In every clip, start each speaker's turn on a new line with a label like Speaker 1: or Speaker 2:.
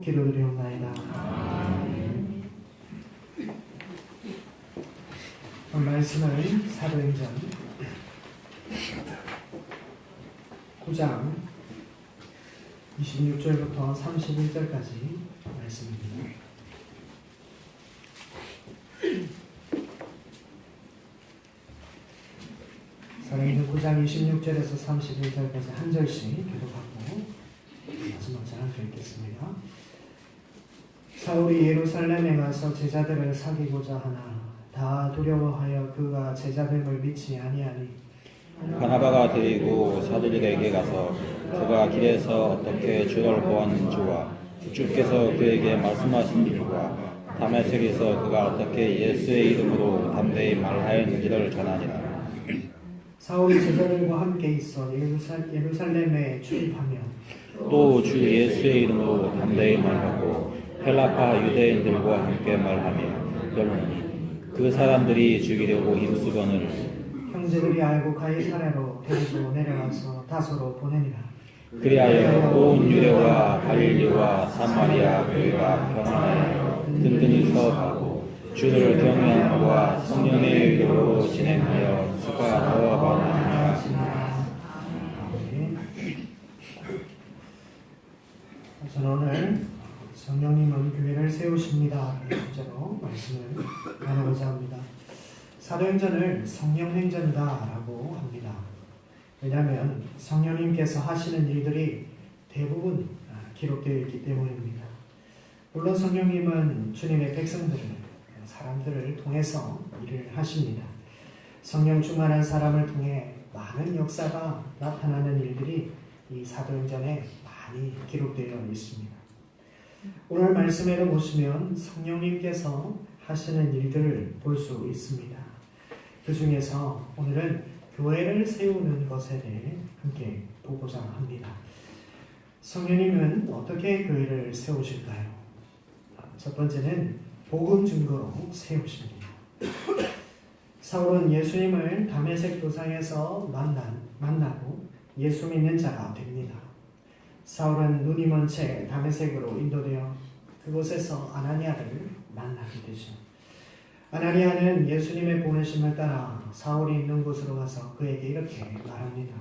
Speaker 1: 기도드리옵나이다. 말씀은 사도행전 9장 26절부터 31절까지 말씀입니다. 사도행전 9장 26절에서 31절까지 한 절씩 교독하고 마지막 장을 읽겠습니다. 사울이 예루살렘에 가서 제자들을 사귀고자 하나 다 두려워하여 그가 제자됨을 믿지 아니하니
Speaker 2: 바나바가 데리고 사도들에게 가서 그가 길에서 어떻게 주를 보았는지와 주께서 그에게 말씀하신 일과 다메섹에서 그가 어떻게 예수의 이름으로 담대히 말하였는지를 전하니라.
Speaker 1: 사울이 제자들과 함께 있어 예루살렘에 출입하며
Speaker 2: 또 주 예수의 이름으로 담대히 말하고 헬라파 유대인들과 함께 말하며 그러니 그 사람들이 죽이려고 힘쓰거늘
Speaker 1: 형제들이 알고 가이사랴로 데리고 내려와서 다소로 보내니라.
Speaker 2: 그리하여 온 유대와 갈릴리와 사마리아 교회가 평안하여 든든히 서가고 주를 경외함과 성령의 의도로 진행하여 수가 더 많아지니라.
Speaker 1: 저는 오늘 성령님은 교회를 세우십니다 주제로 말씀을 나누고자 합니다. 사도행전을 성령행전이다라고 합니다. 왜냐하면 성령님께서 하시는 일들이 대부분 기록되어 있기 때문입니다. 물론 성령님은 주님의 백성들을, 사람들을 통해서 일을 하십니다. 성령 충만한 사람을 통해 많은 역사가 나타나는 일들이 이 사도행전에 많이 기록되어 있습니다. 오늘 말씀에도 보시면 성령님께서 하시는 일들을 볼 수 있습니다. 그 중에서 오늘은 교회를 세우는 것에 대해 함께 보고자 합니다. 성령님은 어떻게 교회를 세우실까요? 첫 번째는 복음 증거로 세우십니다. 사울은 예수님을 다메섹 도상에서 만나고 예수 믿는 자가 됩니다. 사울은 눈이 먼 채 다메섹으로 인도되어 그곳에서 아나니아를 만나게 되죠. 아나니아는 예수님의 보내심을 따라 사울이 있는 곳으로 가서 그에게 이렇게 말합니다.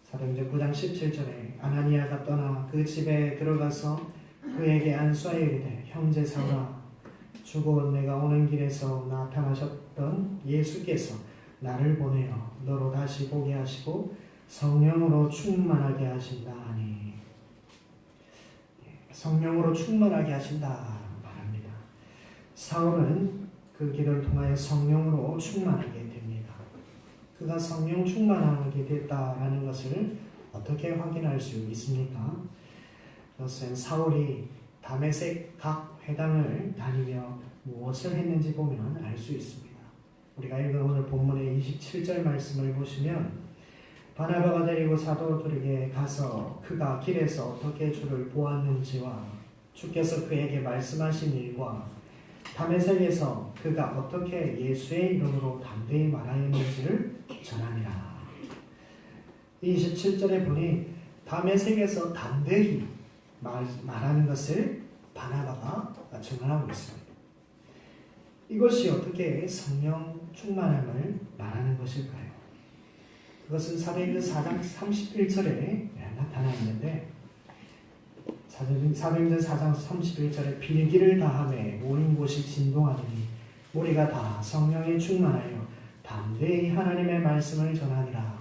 Speaker 1: 사도행전 9장 17절에 아나니아가 떠나 그 집에 들어가서 그에게 안수하여 이르되 형제 사울아 주곧 내가 오는 길에서 나타나셨던 예수께서 나를 보내어 너로 다시 보게 하시고 성령으로 충만하게 하신다 하니 성령으로 충만하게 하신다 말합니다. 사울은 그 길을 통하여 성령으로 충만하게 됩니다. 그가 성령 충만하게 됐다라는 것을 어떻게 확인할 수 있습니까? 그것은 사울이 다메섹 각 회당을 다니며 무엇을 했는지 보면 알 수 있습니다. 우리가 읽은 오늘 본문의 27절 말씀을 보시면 바나바가 데리고 사도들에게 가서 그가 길에서 어떻게 주를 보았는지와 주께서 그에게 말씀하신 일과 다메섹에서 그가 어떻게 예수의 이름으로 담대히 말하였는지를 전하니라. 27절에 보니 다메섹에서 담대히 말하는 것을 바나바가 증언하고 있습니다. 이것이 어떻게 성령 충만함을 말하는 것일까요? 그것은 사도행전 4장 31절에 나타나 있는데 사도행전 4장 31절에 빌기를 다하매 모인 곳이 진동하더니 우리가 다 성령에 충만하여 담대히 하나님의 말씀을 전하니라.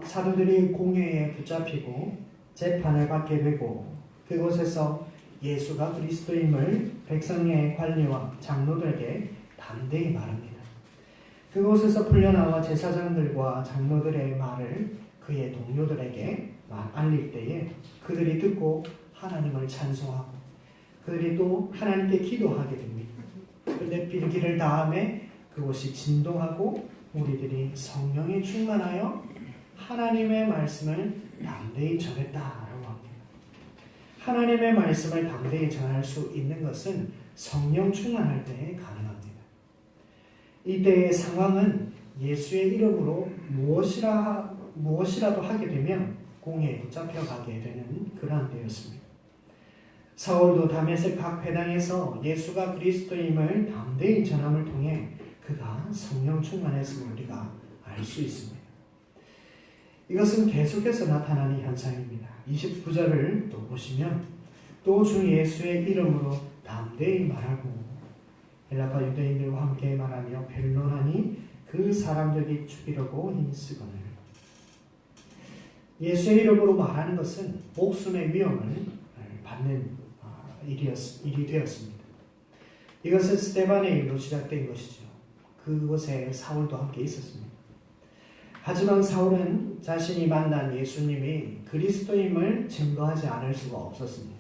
Speaker 1: 사도들이 공회에 붙잡히고 재판을 받게 되고 그곳에서 예수가 그리스도임을 백성의 관리와 장로들에게 담대히 말합니다. 그곳에서 풀려나와 제사장들과 장로들의 말을 그의 동료들에게 알릴 때에 그들이 듣고 하나님을 찬송하고 그들이 또 하나님께 기도하게 됩니다. 그런데 빌기를 다함에 그곳이 진동하고 우리들이 성령에 충만하여 하나님의 말씀을 담대히 전했다라고 합니다. 하나님의 말씀을 담대히 전할 수 있는 것은 성령 충만할 때에 가능합니다. 이때의 상황은 예수의 이름으로 무엇이라도 하게 되면 공회에 붙잡혀 가게 되는 그러한 때였습니다. 사울도 다메섹 각 회당에서 예수가 그리스도임을 담대히 전함을 통해 그가 성령 충만했음을 우리가 알 수 있습니다. 이것은 계속해서 나타나는 현상입니다. 29절을 또 보시면 또 주 예수의 이름으로 담대히 말하고 헬라파 유대인들과 함께 말하며 변론하니 그 사람들이 죽이려고 힘쓰거늘. 예수의 이름으로 말하는 것은 목숨의 위험을 받는 일이 되었습니다. 이것은 스데반의 일로 시작된 것이죠. 그곳에 사울도 함께 있었습니다. 하지만 사울은 자신이 만난 예수님이 그리스도임을 증거하지 않을 수가 없었습니다.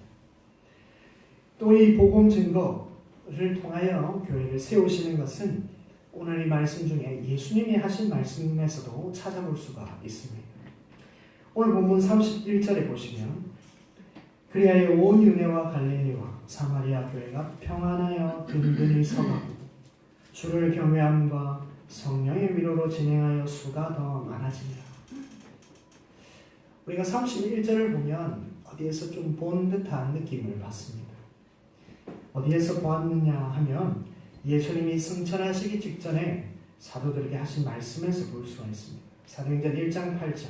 Speaker 1: 또 이 복음 증거를 통하여 교회를 세우시는 것은 오늘 이 말씀 중에 예수님이 하신 말씀에서도 찾아볼 수가 있습니다. 오늘 본문 31절에 보시면 그리하여 온 유대와 갈릴리와 사마리아 교회가 평안하여 든든히 서가고 주를 경외함과 성령의 위로로 진행하여 수가 더 많아지니라. 우리가 31절을 보면 어디에서 좀 본 듯한 느낌을 받습니다. 어디에서 보았느냐 하면 예수님이 승천하시기 직전에 사도들에게 하신 말씀에서 볼 수가 있습니다. 사도행전 1장 8절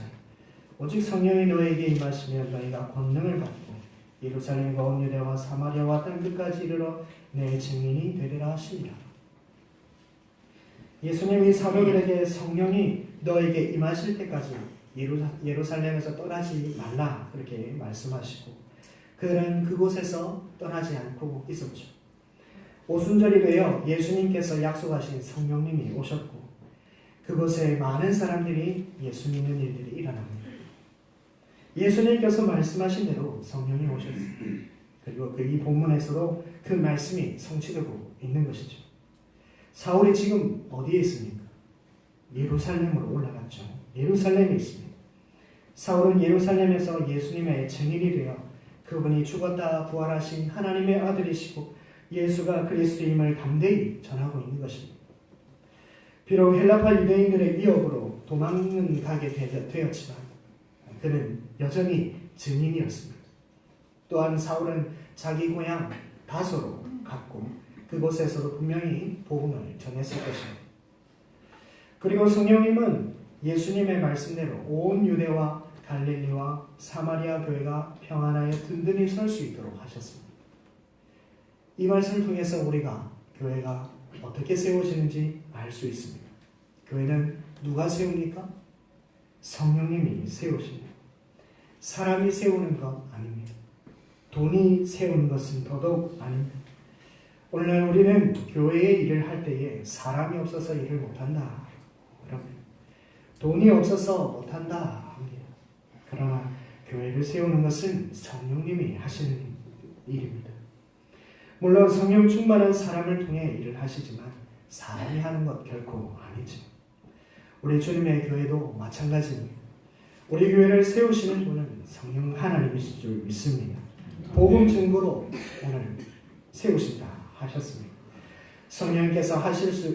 Speaker 1: 오직 성령이 너에게 임하시면 너희가 권능을 받고 예루살렘과 온 유대와 사마리아와 땅 끝까지 이르러 내 증인이 되리라 하시니라. 예수님이 사도들에게 성령이 너에게 임하실 때까지 예루살렘에서 떠나지 말라 그렇게 말씀하시고 그들은 그곳에서 떠나지 않고 있었죠. 오순절이 되어 예수님께서 약속하신 성령님이 오셨고 그곳에 많은 사람들이 예수 믿는 일들이 일어납니다. 예수님께서 말씀하신 대로 성령이 오셨습니다. 그리고 이 본문에서도 그 말씀이 성취되고 있는 것이죠. 사울이 지금 어디에 있습니까? 예루살렘으로 올라갔죠. 예루살렘에 있습니다. 사울은 예루살렘에서 예수님의 증인이 되어 그분이 죽었다 부활하신 하나님의 아들이시고 예수가 그리스도임을 담대히 전하고 있는 것입니다. 비록 헬라파 유대인들의 위협으로 도망은 가게 되었지만 그는 여전히 증인이었습니다. 또한 사울은 자기 고향 다소로 갔고 그곳에서도 분명히 복음을 전했을 것입니다. 그리고 성령님은 예수님의 말씀대로 온 유대와 갈릴리와 사마리아 교회가 평안하여 든든히 설 수 있도록 하셨습니다. 이 말씀을 통해서 우리가 교회가 어떻게 세워지는지 알 수 있습니다. 교회는 누가 세웁니까? 성령님이 세우십니다. 사람이 세우는 것 아닙니다. 돈이 세우는 것은 더더욱 아닙니다. 오늘날 우리는 교회의 일을 할 때에 사람이 없어서 일을 못한다. 그럽니다. 돈이 없어서 못한다 합니다. 그러나 교회를 세우는 것은 성령님이 하시는 일입니다. 물론 성령 충만한 사람을 통해 일을 하시지만 사람이 하는 것 결코 아니죠. 우리 주님의 교회도 마찬가지입니다. 우리 교회를 세우시는 분은 성령 하나님이실 줄 믿습니다. 복음 증거로 오늘 세우신다 하셨습니다. 성령께서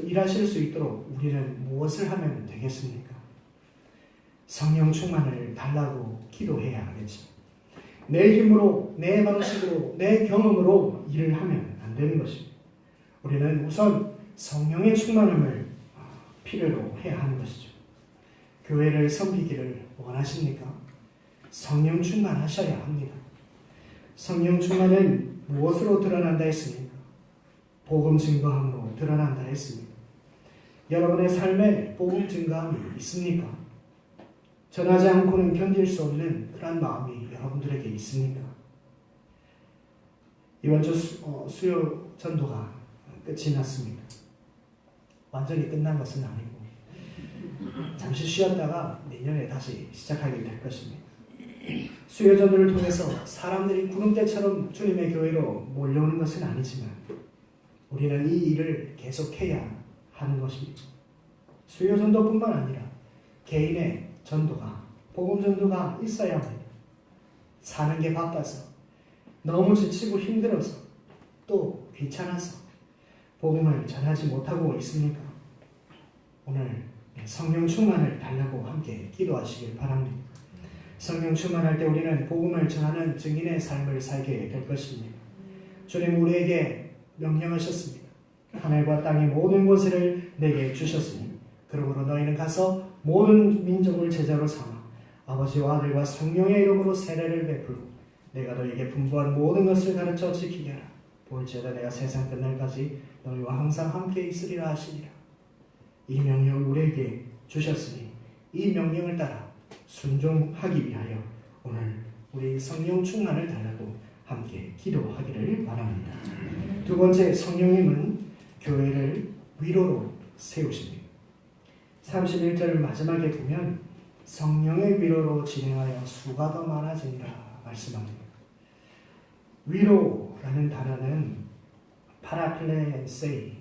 Speaker 1: 일하실 수 있도록 우리는 무엇을 하면 되겠습니까? 성령 충만을 달라고 기도해야 하겠죠. 내 힘으로, 내 방식으로, 내 경험으로 일을 하면 안 되는 것입니다. 우리는 우선 성령의 충만함을 필요로 해야 하는 것이죠. 교회를 섬기기를 원하십니까? 성령 충만하셔야 합니다. 성령 충만은 무엇으로 드러난다 했습니까? 복음 증거함으로 드러난다 했습니다. 여러분의 삶에 복음 증거함이 있습니까? 전하지 않고는 견딜 수 없는 그런 마음이 여러분들에게 있습니까? 이번 주 수요 전도가 끝이 났습니다. 완전히 끝난 것은 아니고 잠시 쉬었다가 내년에 다시 시작하게 될 것입니다. 수요 전도를 통해서 사람들이 구름대처럼 주님의 교회로 몰려오는 것은 아니지만 우리는 이 일을 계속해야 하는 것입니다. 수요 전도뿐만 아니라 개인의 전도가, 복음 전도가 있어야 합니다. 사는 게 바빠서, 너무 지치고 힘들어서, 또 귀찮아서 복음을 전하지 못하고 있습니까? 오늘 성령 충만을 달라고 함께 기도하시길 바랍니다. 성령 충만할 때 우리는 복음을 전하는 증인의 삶을 살게 될 것입니다. 주님 우리에게 명령하셨습니다. 하늘과 땅의 모든 것을 내게 주셨으니 그러므로 너희는 가서 모든 민족을 제자로 삼아 아버지와 아들과 성령의 이름으로 세례를 베풀고 내가 너희에게 분부한 모든 것을 가르쳐 지키게 하라. 볼지어다 내가 세상 끝날까지 너희와 항상 함께 있으리라 하시니라. 이 명령을 우리에게 주셨으니 이 명령을 따라 순종하기 위하여 오늘 우리 성령 충만을 달라고 함께 기도하기를 바랍니다. 두 번째, 성령님은 교회를 위로로 세우십니다. 31절 마지막에 보면 성령의 위로로 진행하여 수가 더 많아진다 말씀합니다. 위로라는 단어는 파라클레세이,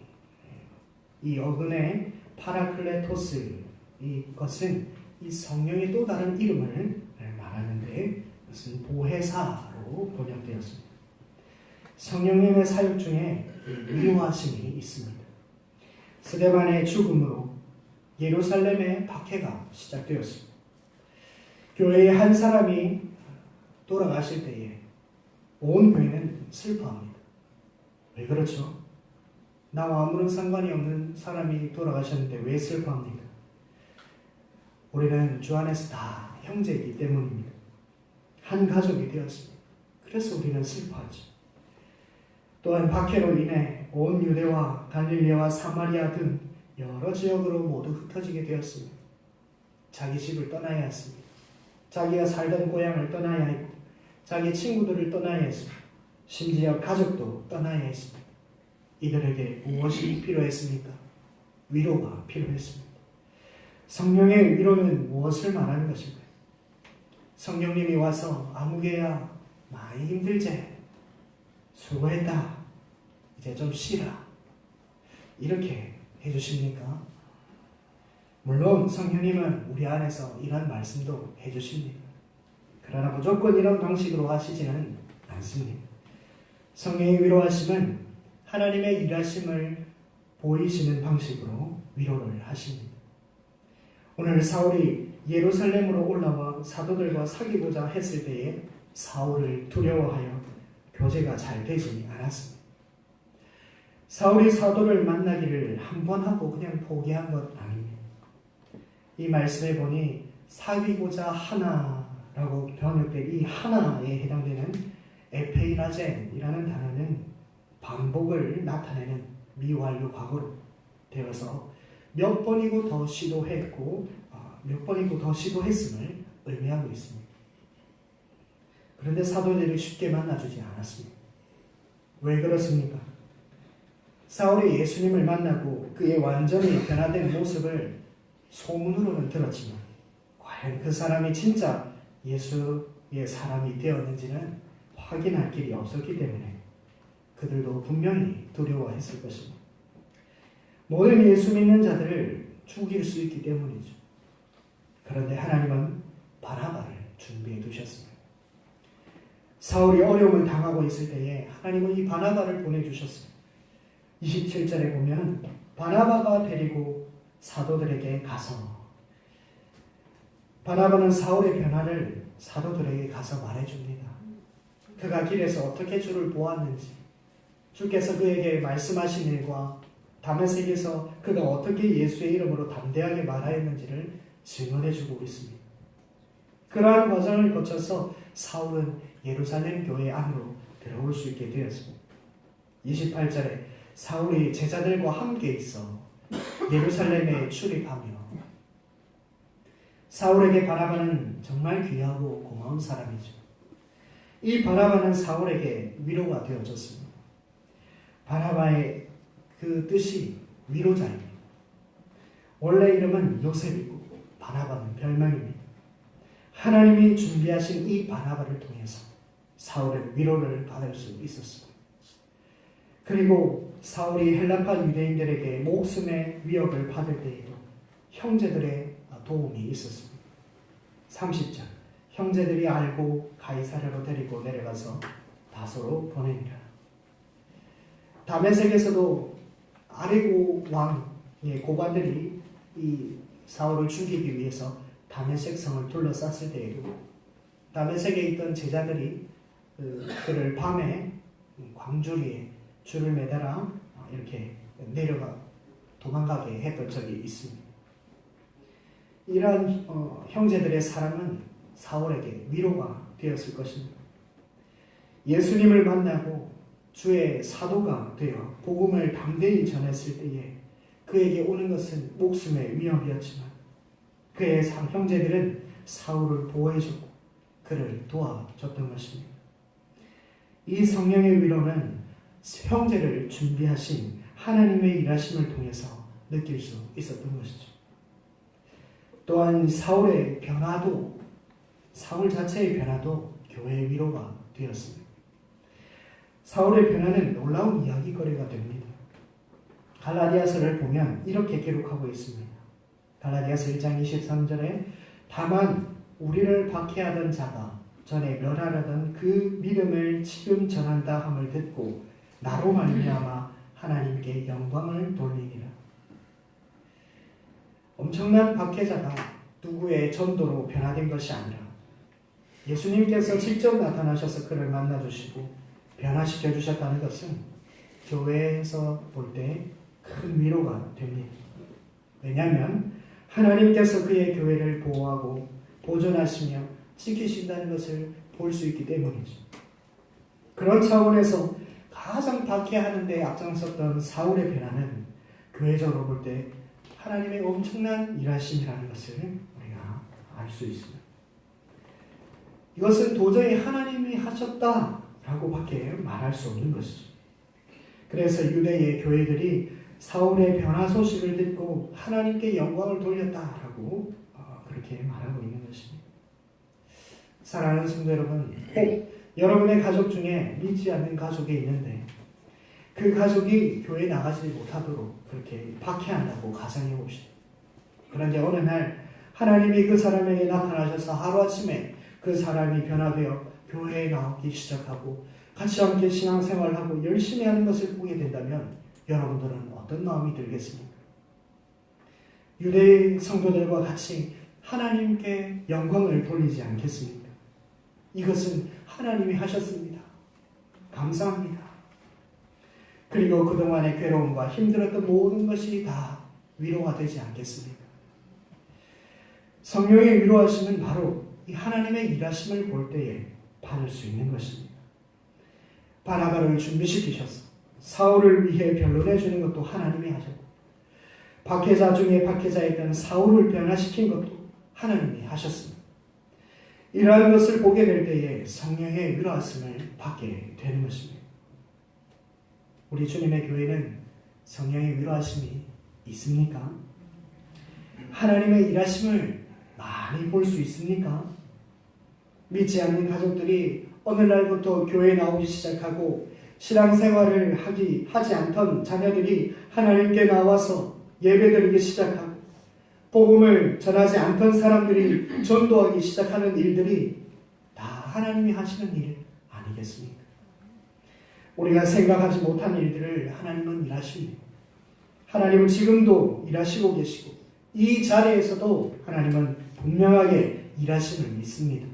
Speaker 1: 이 어근의 파라클레토스, 이것은 이 성령의 또 다른 이름을 말하는데 그것은 보혜사로 번역되었습니다. 성령님의 사역 중에 위로하심이 있습니다. 스데반의 죽음으로 예루살렘의 박해가 시작되었습니다. 교회의 한 사람이 돌아가실 때에 온 교회는 슬퍼합니다. 왜 그렇죠? 나와 아무런 상관이 없는 사람이 돌아가셨는데 왜 슬퍼합니까? 우리는 주 안에서 다 형제이기 때문입니다. 한 가족이 되었습니다. 그래서 우리는 슬퍼하죠. 또한 박해로 인해 온 유대와 갈릴리와 사마리아 등 여러 지역으로 모두 흩어지게 되었습니다. 자기 집을 떠나야 했습니다. 자기가 살던 고향을 떠나야 했고 자기 친구들을 떠나야 했습니다. 심지어 가족도 떠나야 했습니다. 이들에게 무엇이 필요했습니까? 위로가 필요했습니다. 성령의 위로는 무엇을 말하는 것일까요? 성령님이 와서 아무개야 많이 힘들지? 수고했다. 이제 좀 쉬라. 이렇게 해주십니까? 물론 성령님은 우리 안에서 이런 말씀도 해주십니다. 그러나 무조건 이런 방식으로 하시지는 않습니다. 성령의 위로하심은 하나님의 일하심을 보이시는 방식으로 위로를 하십니다. 오늘 사울이 예루살렘으로 올라와 사도들과 사귀고자 했을 때에 사울을 두려워하여 교제가 잘 되지 않았습니다. 사울이 사도를 만나기를 한 번 하고 그냥 포기한 것 아닙니다. 이 말씀에 보니 사귀고자 하나라고 번역된 이 하나에 해당되는 에페이라젠이라는 단어는 반복을 나타내는 미완료 과거로 되어서 몇 번이고 더 시도했고 몇 번이고 더 시도했음을 의미하고 있습니다. 그런데 사도들이 쉽게 만나주지 않았습니다. 왜 그렇습니까? 사울이 예수님을 만나고 그의 완전히 변화된 모습을 소문으로는 들었지만 과연 그 사람이 진짜 예수의 사람이 되었는지는 확인할 길이 없었기 때문에 그들도 분명히 두려워했을 것입니다. 모든 예수 믿는 자들을 죽일 수 있기 때문이죠. 그런데 하나님은 바나바를 준비해 두셨습니다. 사울이 어려움을 당하고 있을 때에 하나님은 이 바나바를 보내주셨습니다. 27절에 보면 바나바가 데리고 사도들에게 가서 바나바는 사울의 변화를 사도들에게 가서 말해줍니다. 그가 길에서 어떻게 주를 보았는지, 주께서 그에게 말씀하신 일과 다메섹에서 그가 어떻게 예수의 이름으로 담대하게 말하였는지를 증언해주고 있습니다. 그러한 과정을 거쳐서 사울은 예루살렘 교회 안으로 들어올 수 있게 되었습니다. 28절에 사울이 제자들과 함께 있어 예루살렘에 출입하며 사울에게 바나바는 정말 귀하고 고마운 사람이죠. 이 바나바는 사울에게 위로가 되어졌습니다. 바나바의 그 뜻이 위로자입니다. 원래 이름은 요셉이고 바나바는 별명입니다. 하나님이 준비하신 이 바나바를 통해서 사울은 위로를 받을 수 있었습니다. 그리고 사울이 헬라파 유대인들에게 목숨의 위협을 받을 때에도 형제들의 도움이 있었습니다. 30절 형제들이 알고 가이사랴로 데리고 내려가서 다소로 보내니라. 다메섹에서도 아레고 왕의 고관들이 이 사울을 죽이기 위해서 다메섹 성을 둘러쌌을 때에도 다메섹에 있던 제자들이 그를 밤에 광주리에 줄을 매달아 이렇게 내려가 도망가게 했던 적이 있습니다. 이러한 형제들의 사랑은 사울에게 위로가 되었을 것입니다. 예수님을 만나고 주의 사도가 되어 복음을 담대히 전했을 때에 그에게 오는 것은 목숨의 위협이었지만 그의 형제들은 사울을 보호해줬고 그를 도와줬던 것입니다. 이 성령의 위로는 형제를 준비하신 하나님의 일하심을 통해서 느낄 수 있었던 것이죠. 또한 사울 자체의 변화도 교회의 위로가 되었습니다. 사울의 변화는 놀라운 이야기거리가 됩니다. 갈라디아서를 보면 이렇게 기록하고 있습니다. 갈라디아서 1장 23절에 다만 우리를 박해하던 자가 전에 멸하려던 그 믿음을 지금 전한다 함을 듣고 나로 말미암아 하나님께 영광을 돌리니라. 엄청난 박해자가 누구의 전도로 변화된 것이 아니라 예수님께서 직접 나타나셔서 그를 만나주시고 변화시켜 주셨다는 것은 교회에서 볼 때 큰 위로가 됩니다. 왜냐하면 하나님께서 그의 교회를 보호하고 보존하시며 지키신다는 것을 볼 수 있기 때문이죠. 그런 차원에서 가장 박해하는 데 앞장섰던 사울의 변화는 교회적으로 볼 때 하나님의 엄청난 일하심이라는 것을 우리가 알 수 있습니다. 이것은 도저히 하나님이 하셨다라고 밖에 말할 수 없는 것이죠. 그래서 유대의 교회들이 사울의 변화 소식을 듣고 하나님께 영광을 돌렸다라고 그렇게 말하고 있는 것입니다. 사랑하는 성도 여러분, 여러분의 가족 중에 믿지 않는 가족이 있는데 그 가족이 교회에 나가지 못하도록 그렇게 박해한다고 가정해 봅시다. 그런데 어느 날 하나님이 그 사람에게 나타나셔서 하루아침에 그 사람이 변화되어 교회에 나오기 시작하고 같이 함께 신앙생활하고 열심히 하는 것을 보게 된다면 여러분들은 어떤 마음이 들겠습니까? 유대의 성도들과 같이 하나님께 영광을 돌리지 않겠습니까? 이것은 하나님이 하셨습니다. 감사합니다. 그리고 그동안의 괴로움과 힘들었던 모든 것이 다 위로가 되지 않겠습니까? 성령의 위로하심은 바로 이 하나님의 일하심을 볼 때에 받을 수 있는 것입니다. 바나바를 준비시키셔서 사울을 위해 변론해 주는 것도 하나님이 하셨고 박해자 중에 박해자였던 사울을 변화시킨 것도 하나님이 하셨습니다. 이러한 것을 보게 될 때에 성령의 위로하심을 받게 되는 것입니다. 우리 주님의 교회는 성령의 위로하심이 있습니까? 하나님의 일하심을 많이 볼 수 있습니까? 믿지 않는 가족들이 어느 날부터 교회에 나오기 시작하고 신앙생활을 하지 않던 자녀들이 하나님께 나와서 예배드리기 시작하고 복음을 전하지 않던 사람들이 전도하기 시작하는 일들이 다 하나님이 하시는 일 아니겠습니까? 우리가 생각하지 못한 일들을 하나님은 일하십니다. 하나님은 지금도 일하시고 계시고 이 자리에서도 하나님은 분명하게 일하심을 믿습니다.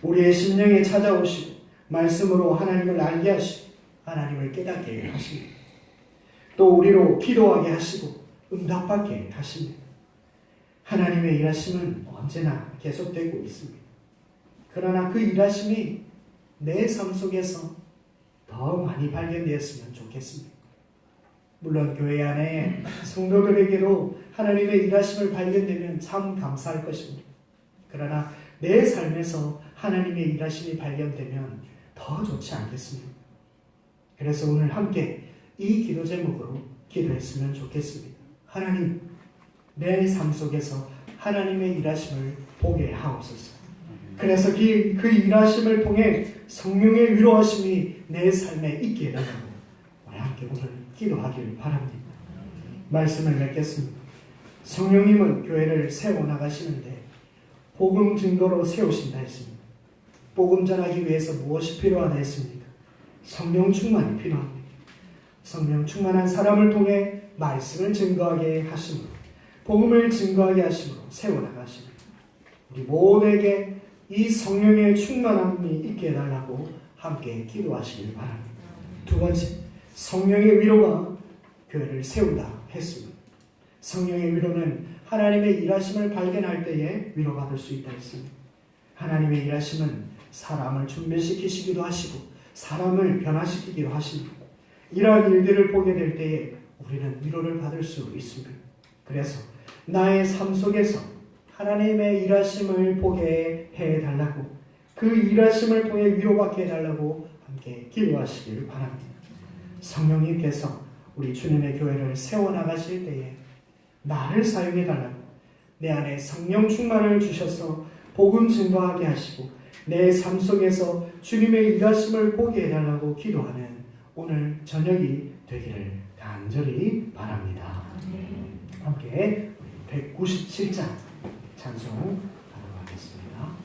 Speaker 1: 우리의 심령에 찾아오시고 말씀으로 하나님을 알게 하시고 하나님을 깨닫게 하십니다. 또 우리로 기도하게 하시고 응답받게 하십니다. 하나님의 일하심은 언제나 계속되고 있습니다. 그러나 그 일하심이 내 삶 속에서 더 많이 발견되었으면 좋겠습니다. 물론 교회 안에 성도들에게도 하나님의 일하심을 발견되면 참 감사할 것입니다. 그러나 내 삶에서 하나님의 일하심이 발견되면 더 좋지 않겠습니까? 그래서 오늘 함께 이 기도 제목으로 기도했으면 좋겠습니다. 하나님, 내 삶 속에서 하나님의 일하심을 보게 하옵소서. 그래서 그 일하심을 통해 성령의 위로하심이 내 삶에 있게 되고 우리 함께 오늘 기도하기를 바랍니다. 말씀을 맺겠습니다. 성령님은 교회를 세워나가시는데 복음 증거로 세우신다 했습니다. 복음 전하기 위해서 무엇이 필요하다 했습니까? 성령 충만이 필요합니다. 성령 충만한 사람을 통해 말씀을 증거하게 하심으로 복음을 증거하게 하심으로 세워나가십니다. 우리 모두에게 이 성령의 충만함이 있게 해달라고 함께 기도하시길 바랍니다. 두 번째, 성령의 위로가 교회를 세운다 했습니다. 성령의 위로는 하나님의 일하심을 발견할 때에 위로받을 수 있다 했습니다. 하나님의 일하심은 사람을 준비시키시기도 하시고 사람을 변화시키기도 하십니다. 이러한 일들을 보게 될 때에 우리는 위로를 받을 수 있습니다. 그래서 나의 삶 속에서 하나님의 일하심을 보게 해달라고, 그 일하심을 통해 위로받게 해달라고 함께 기도하시길 바랍니다. 성령님께서 우리 주님의 교회를 세워나가실 때에 나를 사용해달라고, 내 안에 성령 충만을 주셔서 복음 증거하게 하시고 내 삶 속에서 주님의 일하심을 보게 해달라고 기도하는 오늘 저녁이 되기를 간절히 바랍니다. 함께 197장 찬송하도록 하겠습니다.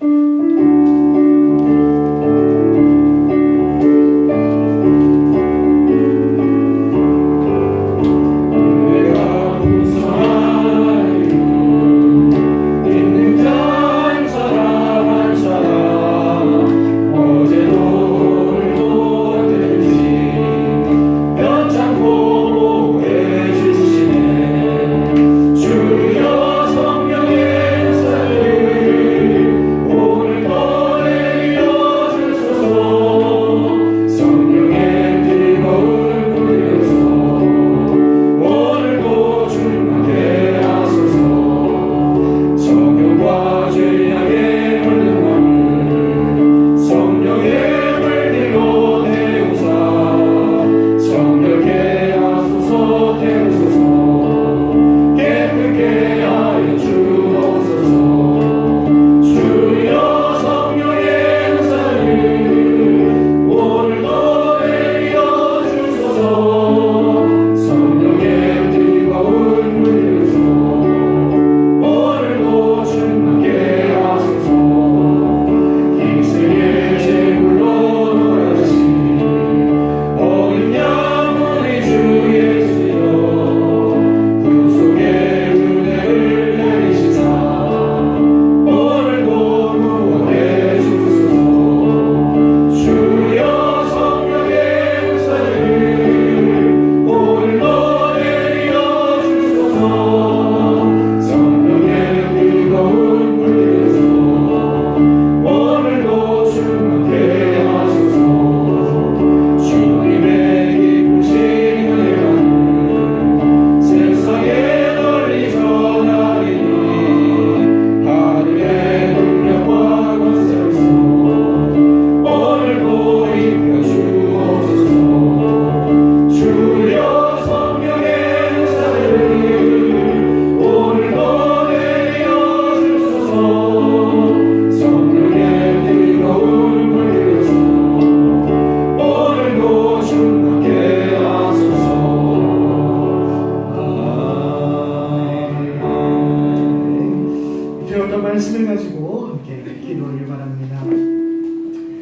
Speaker 1: 말씀을 가지고 함께 기도하길 바랍니다.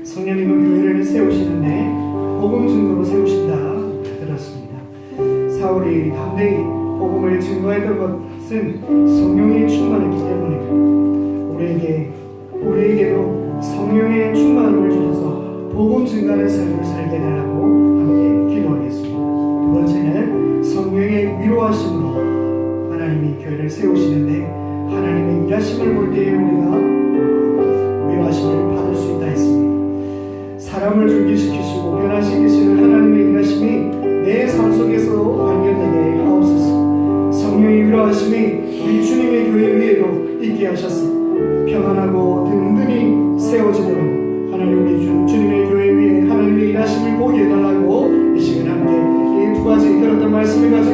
Speaker 1: 성령님은 교회를 세우시는데 복음 증거로 세우신다 들었습니다. 사울이 담대히 복음을 증거했던 것은 성령의 충만했기 때문입니다. 우리에게도 성령의 충만함을 주셔서 복음 증거하는 삶을 살게 해달라고 함께 기도하겠습니다. 두 번째는 성령의 위로하심으로 하나님이 교회를 세우시는데 하나님의 일하심을 볼 때에 우리가 위로하심을 받을 수 있다 했습니다. 사람을 준비시키시고 변화시키시는 하나님의 일하심이 내 삶 속에서 발견되게 하옵소서. 성령의 위로하심이 우리 주님의 교회 위에도 있게 하셔서 평안하고 든든히 세워지도록 하나님 우리 주님의 교회 위에 하나님의 일하심을 보게 해달라고 이 시간 함께 이 두 가지 들었던 말씀을 가지고